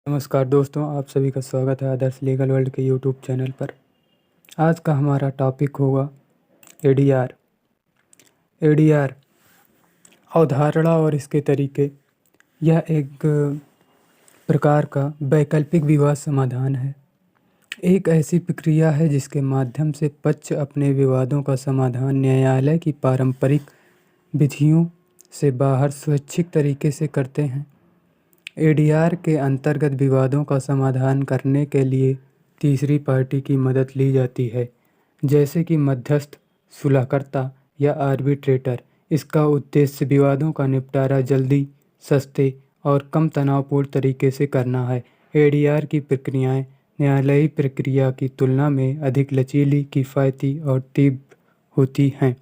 नमस्कार दोस्तों, आप सभी का स्वागत है आदर्श लीगल वर्ल्ड के यूट्यूब चैनल पर। आज का हमारा टॉपिक होगा एडीआर। एडीआर अवधारणा और इसके तरीके। यह एक प्रकार का वैकल्पिक विवाद समाधान है। एक ऐसी प्रक्रिया है जिसके माध्यम से पक्ष अपने विवादों का समाधान न्यायालय की पारंपरिक विधियों से बाहर स्वैच्छिक तरीके से करते हैं। एडीआर के अंतर्गत विवादों का समाधान करने के लिए तीसरी पार्टी की मदद ली जाती है, जैसे कि मध्यस्थ, सुलहकर्ता या आर्बिट्रेटर। इसका उद्देश्य विवादों का निपटारा जल्दी, सस्ते और कम तनावपूर्ण तरीके से करना है। एडीआर की प्रक्रियाएं न्यायालयी प्रक्रिया की तुलना में अधिक लचीली, किफ़ायती और तीव्र होती हैं।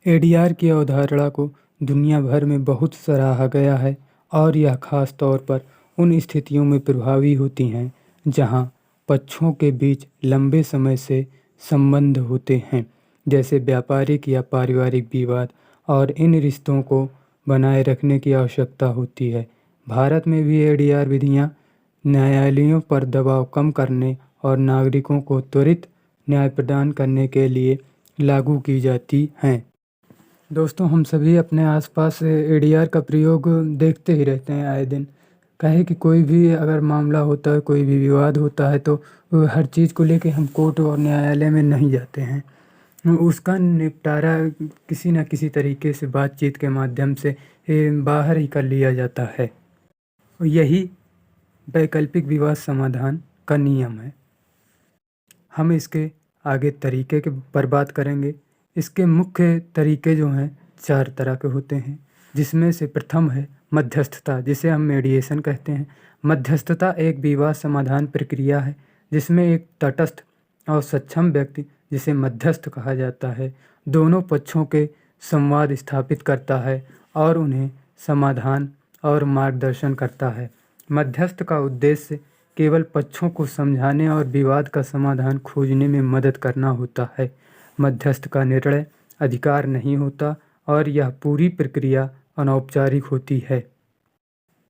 एडीआर की अवधारणा को दुनिया भर में बहुत सराहा गया है और यह खास तौर पर उन स्थितियों में प्रभावी होती हैं जहां पक्षों के बीच लंबे समय से संबंध होते हैं, जैसे व्यापारिक या पारिवारिक विवाद, और इन रिश्तों को बनाए रखने की आवश्यकता होती है। भारत में भी एडीआर विधियां न्यायालयों पर दबाव कम करने और नागरिकों को त्वरित न्याय प्रदान करने के लिए लागू की जाती हैं। दोस्तों, हम सभी अपने आसपास एडीआर का प्रयोग देखते ही रहते हैं आए दिन। काहे कि कोई भी अगर मामला होता है, कोई भी विवाद होता है, तो हर चीज़ को लेके हम कोर्ट और न्यायालय में नहीं जाते हैं। उसका निपटारा किसी न किसी तरीके से बातचीत के माध्यम से बाहर ही कर लिया जाता है। यही वैकल्पिक विवाद समाधान का नियम है। हम इसके आगे तरीके पर बात करेंगे। इसके मुख्य तरीके जो हैं 4 तरह के होते हैं, जिसमें से प्रथम है मध्यस्थता, जिसे हम मीडिएशन कहते हैं। मध्यस्थता एक विवाद समाधान प्रक्रिया है जिसमें एक तटस्थ और सक्षम व्यक्ति, जिसे मध्यस्थ कहा जाता है, दोनों पक्षों के संवाद स्थापित करता है और उन्हें समाधान और मार्गदर्शन करता है। मध्यस्थ का उद्देश्य केवल पक्षों को समझाने और विवाद का समाधान खोजने में मदद करना होता है। मध्यस्थ का निर्णय अधिकार नहीं होता और यह पूरी प्रक्रिया अनौपचारिक होती है।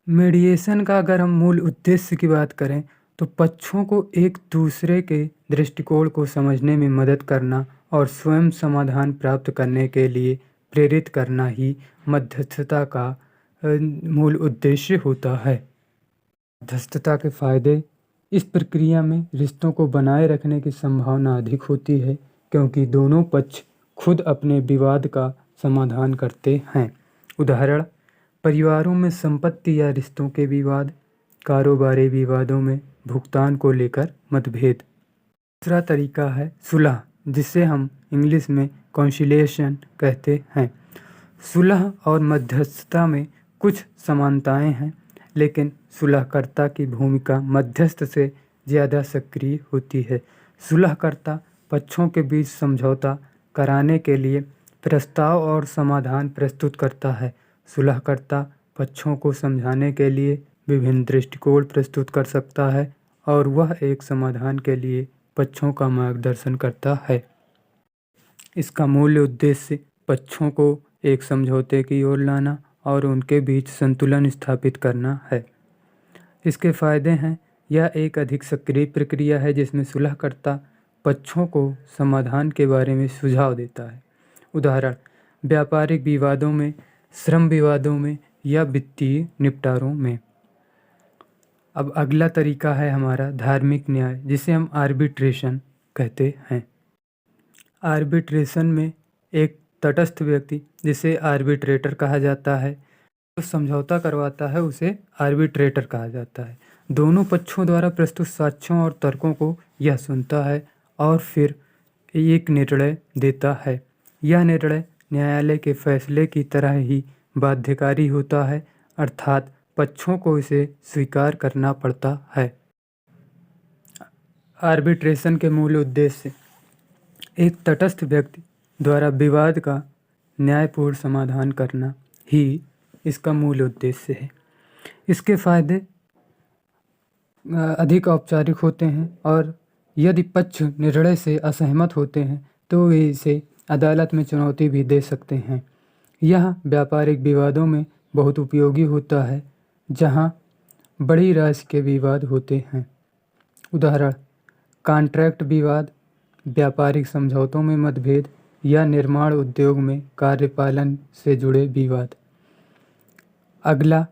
मीडिएशन का अगर हम मूल उद्देश्य की बात करें तो पक्षों को एक दूसरे के दृष्टिकोण को समझने में मदद करना और स्वयं समाधान प्राप्त करने के लिए प्रेरित करना ही मध्यस्थता का मूल उद्देश्य होता है। मध्यस्थता के फायदे। इस प्रक्रिया में रिश्तों को बनाए रखने की संभावना अधिक होती है, क्योंकि दोनों पक्ष खुद अपने विवाद का समाधान करते हैं। उदाहरण, परिवारों में संपत्ति या रिश्तों के विवाद, कारोबारी विवादों में भुगतान को लेकर मतभेद। दूसरा तरीका है सुलह, जिसे हम इंग्लिश में कॉन्सिलिएशन कहते हैं। सुलह और मध्यस्थता में कुछ समानताएं हैं, लेकिन सुलहकर्ता की भूमिका मध्यस्थ से ज़्यादा सक्रिय होती है। सुलहकर्ता पक्षों के बीच समझौता कराने के लिए प्रस्ताव और समाधान प्रस्तुत करता है। सुलहकर्ता पक्षों को समझाने के लिए विभिन्न दृष्टिकोण प्रस्तुत कर सकता है और वह एक समाधान के लिए पक्षों का मार्गदर्शन करता है। इसका मूल उद्देश्य पक्षों को एक समझौते की ओर लाना और उनके बीच संतुलन स्थापित करना है। इसके फायदे हैं, यह एक अधिक सक्रिय प्रक्रिया है जिसमें सुलहकर्ता पक्षों को समाधान के बारे में सुझाव देता है। उदाहरण, व्यापारिक विवादों में, श्रम विवादों में या वित्तीय निपटारों में। अब अगला तरीका है हमारा धार्मिक न्याय, जिसे हम आर्बिट्रेशन कहते हैं। आर्बिट्रेशन में एक तटस्थ व्यक्ति, जिसे आर्बिट्रेटर कहा जाता है, जो समझौता करवाता है, उसे आर्बिट्रेटर कहा जाता है। दोनों पक्षों द्वारा प्रस्तुत साक्ष्यों और तर्कों को यह सुनता है और फिर एक निर्णय देता है। यह निर्णय न्यायालय के फैसले की तरह ही बाध्यकारी होता है, अर्थात पक्षों को इसे स्वीकार करना पड़ता है। आर्बिट्रेशन के मूल उद्देश्य। एक तटस्थ व्यक्ति द्वारा विवाद का न्यायपूर्ण समाधान करना ही इसका मूल उद्देश्य है। इसके फायदे अधिक औपचारिक होते हैं और यदि पक्ष निर्णय से असहमत होते हैं तो वे इसे अदालत में चुनौती भी दे सकते हैं। यह व्यापारिक विवादों में बहुत उपयोगी होता है, जहां बड़ी राशि के विवाद होते हैं। उदाहरण: कॉन्ट्रैक्ट विवाद, व्यापारिक समझौतों में मतभेद या निर्माण उद्योग में कार्यपालन से जुड़े विवाद। अगला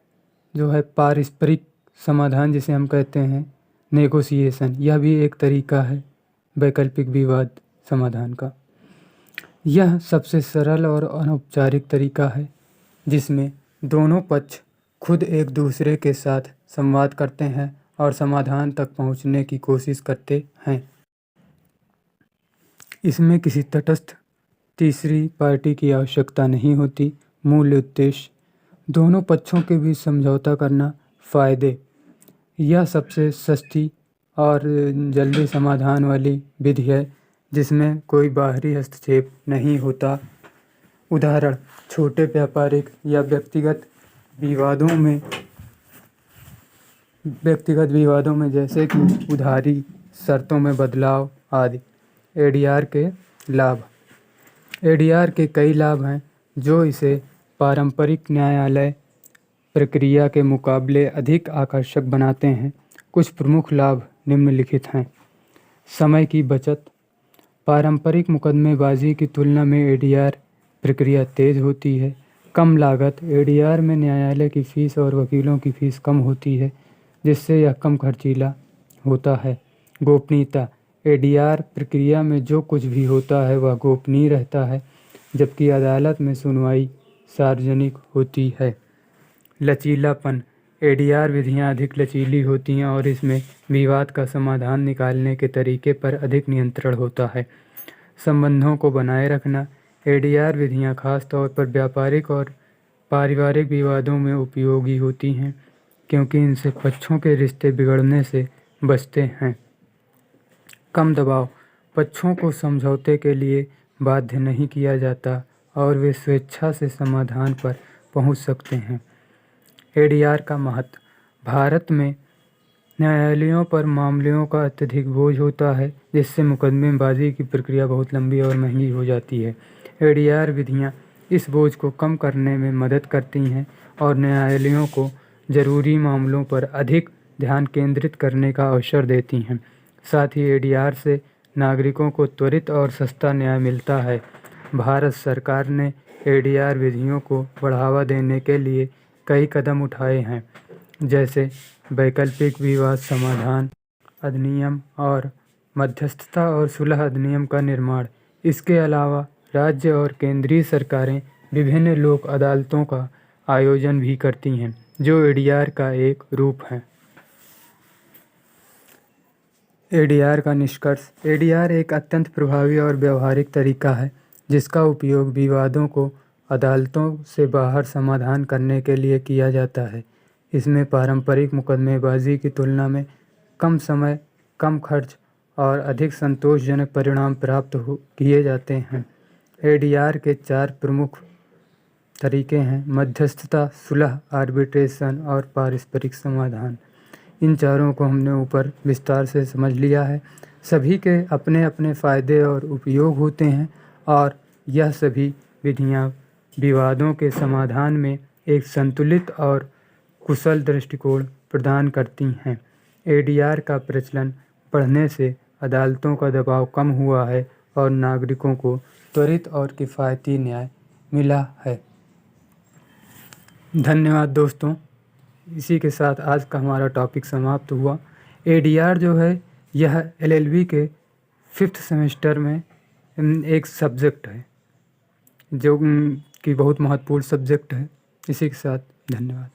जो है पारस्परिक समाधान, जिसे हम कहते हैं नेगोशिएशन। यह भी एक तरीका है वैकल्पिक विवाद समाधान का। यह सबसे सरल और अनौपचारिक तरीका है जिसमें दोनों पक्ष खुद एक दूसरे के साथ संवाद करते हैं और समाधान तक पहुंचने की कोशिश करते हैं। इसमें किसी तटस्थ तीसरी पार्टी की आवश्यकता नहीं होती। मूल उद्देश्य: दोनों पक्षों के बीच समझौता करना। फ़ायदे: यह सबसे सस्ती और जल्दी समाधान वाली विधि है जिसमें कोई बाहरी हस्तक्षेप नहीं होता। उदाहरण: छोटे व्यापारिक या व्यक्तिगत विवादों में जैसे कि उधारी, शर्तों में बदलाव आदि। एडीआर के लाभ: एडीआर के कई लाभ हैं जो इसे पारंपरिक न्यायालय प्रक्रिया के मुकाबले अधिक आकर्षक बनाते हैं। कुछ प्रमुख लाभ निम्नलिखित हैं। समय की बचत: पारंपरिक मुकदमेबाजी की तुलना में एडीआर प्रक्रिया तेज होती है। कम लागत: एडीआर में न्यायालय की फीस और वकीलों की फीस कम होती है जिससे यह कम खर्चीला होता है। गोपनीयता: एडीआर प्रक्रिया में जो कुछ भी होता है वह गोपनीय रहता है जबकि अदालत में सुनवाई सार्वजनिक होती है। लचीलापन: एडीआर विधियां अधिक लचीली होती हैं और इसमें विवाद का समाधान निकालने के तरीके पर अधिक नियंत्रण होता है। संबंधों को बनाए रखना: एडीआर विधियां खास तौर पर व्यापारिक और पारिवारिक विवादों में उपयोगी होती हैं क्योंकि इनसे पक्षों के रिश्ते बिगड़ने से बचते हैं। कम दबाव: पक्षों को समझौते के लिए बाध्य नहीं किया जाता और वे स्वेच्छा से समाधान पर पहुंच सकते हैं। एडीआर का महत्व: भारत में न्यायालयों पर मामलों का अत्यधिक बोझ होता है जिससे मुकदमेबाजी की प्रक्रिया बहुत लंबी और महंगी हो जाती है। एडीआर विधियां इस बोझ को कम करने में मदद करती हैं और न्यायालयों को ज़रूरी मामलों पर अधिक ध्यान केंद्रित करने का अवसर देती हैं। साथ ही एडीआर से नागरिकों को त्वरित और सस्ता न्याय मिलता है। भारत सरकार ने एडीआर विधियों को बढ़ावा देने के लिए कई कदम उठाए हैं जैसे वैकल्पिक विवाद समाधान अधिनियम और मध्यस्थता और सुलह अधिनियम का निर्माण। इसके अलावा राज्य और केंद्रीय सरकारें विभिन्न लोक अदालतों का आयोजन भी करती हैं जो एडीआर का एक रूप है। एडीआर का निष्कर्ष: एडीआर एक अत्यंत प्रभावी और व्यावहारिक तरीका है जिसका उपयोग विवादों को अदालतों से बाहर समाधान करने के लिए किया जाता है। इसमें पारंपरिक मुकदमेबाजी की तुलना में कम समय, कम खर्च और अधिक संतोषजनक परिणाम प्राप्त किए जाते हैं। एडीआर के 4 प्रमुख तरीके हैं: मध्यस्थता, सुलह, आर्बिट्रेशन और पारस्परिक समाधान। इन चारों को हमने ऊपर विस्तार से समझ लिया है। सभी के अपने अपने फ़ायदे और उपयोग होते हैं और यह सभी विधियां विवादों के समाधान में एक संतुलित और कुशल दृष्टिकोण प्रदान करती हैं। एडीआर का प्रचलन बढ़ने से अदालतों का दबाव कम हुआ है और नागरिकों को त्वरित और किफ़ायती न्याय मिला है। धन्यवाद दोस्तों। इसी के साथ आज का हमारा टॉपिक समाप्त हुआ। एडीआर जो है यह एलएलबी के 5th सेमेस्टर में एक सब्जेक्ट है जो कि बहुत महत्वपूर्ण सब्जेक्ट है। इसी के साथ धन्यवाद।